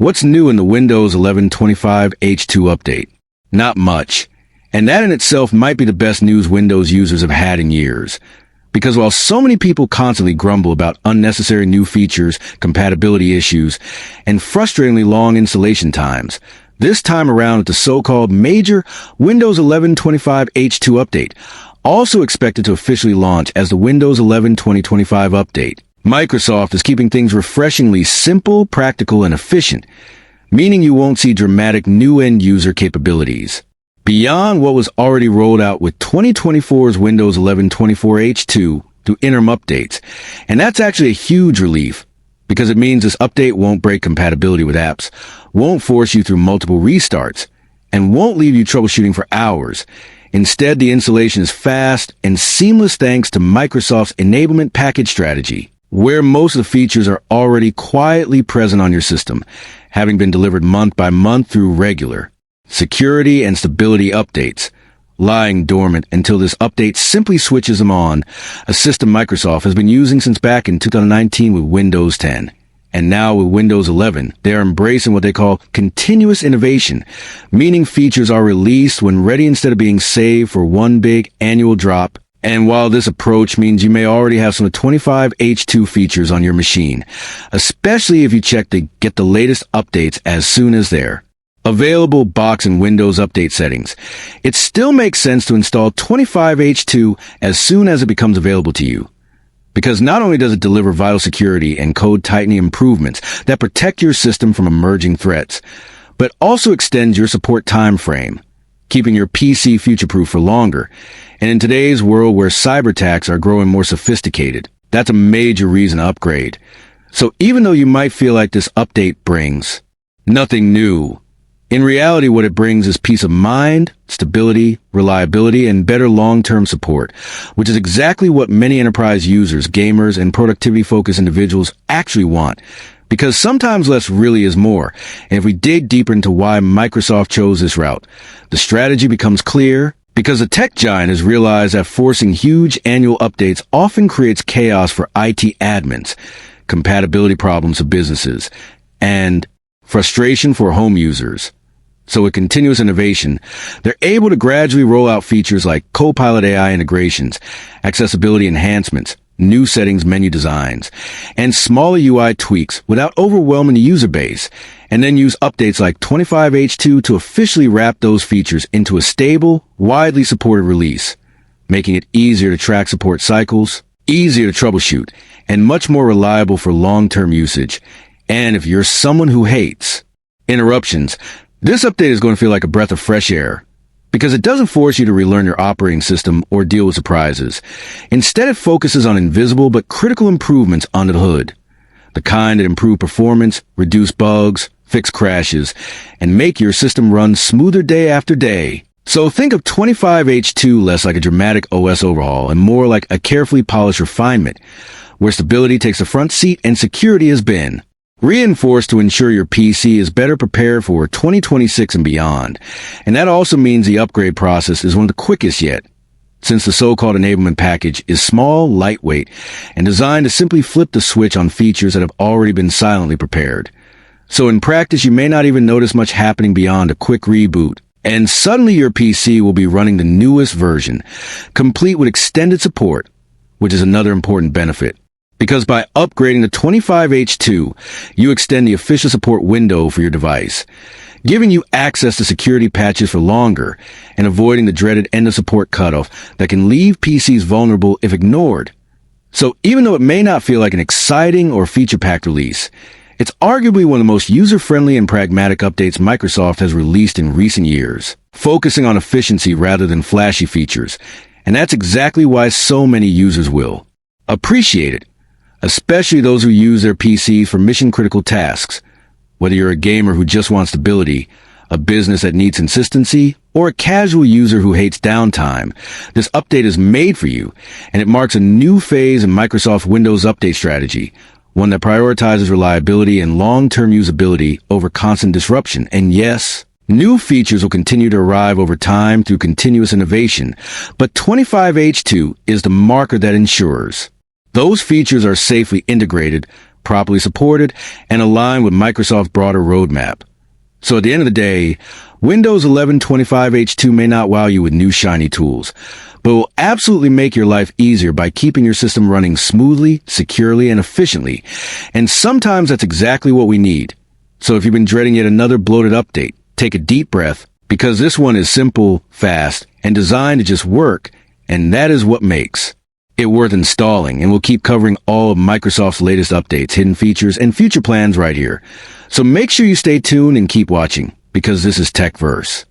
What's new in the Windows 11 25 H2 update? Not much. And that in itself might be the best news Windows users have had in years. Because while so many people constantly grumble about unnecessary new features, compatibility issues, and frustratingly long installation times, this time around at the so-called major Windows 11 25 H2 update, also expected to officially launch as the Windows 11 2025 update, Microsoft is keeping things refreshingly simple, practical, and efficient, meaning you won't see dramatic new end-user capabilities. Beyond what was already rolled out with 2024's Windows 11 24 H2 through interim updates, and that's actually a huge relief, because it means this update won't break compatibility with apps, won't force you through multiple restarts, and won't leave you troubleshooting for hours. Instead, the installation is fast and seamless thanks to Microsoft's enablement package strategy, where most of the features are already quietly present on your system, having been delivered month by month through regular security and stability updates, lying dormant until this update simply switches them on, a system Microsoft has been using since back in 2019 with Windows 10. And now with Windows 11, they are embracing what they call continuous innovation, meaning features are released when ready instead of being saved for one big annual drop. And while this approach means you may already have some of the 25 H2 features on your machine, especially if you check to get the latest updates as soon as they're available box and Windows Update settings, it still makes sense to install 25 H2 as soon as it becomes available to you. Because not only does it deliver vital security and code tightening improvements that protect your system from emerging threats, but also extends your support time frame, keeping your PC future-proof for longer. And in today's world where cyber attacks are growing more sophisticated, that's a major reason to upgrade. So even though you might feel like this update brings nothing new, in reality, what it brings is peace of mind, stability, reliability, and better long-term support, which is exactly what many enterprise users, gamers, and productivity-focused individuals actually want. Because sometimes less really is more. And if we dig deeper into why Microsoft chose this route, the strategy becomes clear. Because the tech giant has realized that forcing huge annual updates often creates chaos for IT admins, compatibility problems for businesses, and frustration for home users. So with continuous innovation, they're able to gradually roll out features like Copilot AI integrations, accessibility enhancements, new settings menu designs, and smaller UI tweaks without overwhelming the user base, and then use updates like 25H2 to officially wrap those features into a stable, widely supported release, making it easier to track support cycles, easier to troubleshoot, and much more reliable for long-term usage. And if you're someone who hates interruptions, this update is going to feel like a breath of fresh air, because it doesn't force you to relearn your operating system or deal with surprises. Instead, it focuses on invisible but critical improvements under the hood, the kind that improve performance, reduce bugs, fix crashes, and make your system run smoother day after day. So think of 25H2 less like a dramatic OS overhaul and more like a carefully polished refinement, where stability takes a front seat and security has been reinforced to ensure your PC is better prepared for 2026 and beyond. And that also means the upgrade process is one of the quickest yet, since the so-called enablement package is small, lightweight, and designed to simply flip the switch on features that have already been silently prepared. So in practice, you may not even notice much happening beyond a quick reboot, and suddenly your PC will be running the newest version, complete with extended support, which is another important benefit. Because by upgrading to 25H2, you extend the official support window for your device, giving you access to security patches for longer and avoiding the dreaded end-of-support cutoff that can leave PCs vulnerable if ignored. So even though it may not feel like an exciting or feature-packed release, it's arguably one of the most user-friendly and pragmatic updates Microsoft has released in recent years, focusing on efficiency rather than flashy features. And that's exactly why so many users will appreciate it. Especially those who use their PCs for mission-critical tasks. Whether you're a gamer who just wants stability, a business that needs consistency, or a casual user who hates downtime, this update is made for you, and it marks a new phase in Microsoft's Windows Update strategy, one that prioritizes reliability and long-term usability over constant disruption. And yes, new features will continue to arrive over time through continuous innovation, but 25H2 is the marker that ensures those features are safely integrated, properly supported, and aligned with Microsoft's broader roadmap. So at the end of the day, Windows 11 25H2 may not wow you with new shiny tools, but will absolutely make your life easier by keeping your system running smoothly, securely, and efficiently. And sometimes that's exactly what we need. So if you've been dreading yet another bloated update, take a deep breath, because this one is simple, fast, and designed to just work, and that is what makes it worth installing. And we'll keep covering all of Microsoft's latest updates, hidden features, and future plans right here. So make sure you stay tuned and keep watching, because this is TechVerse.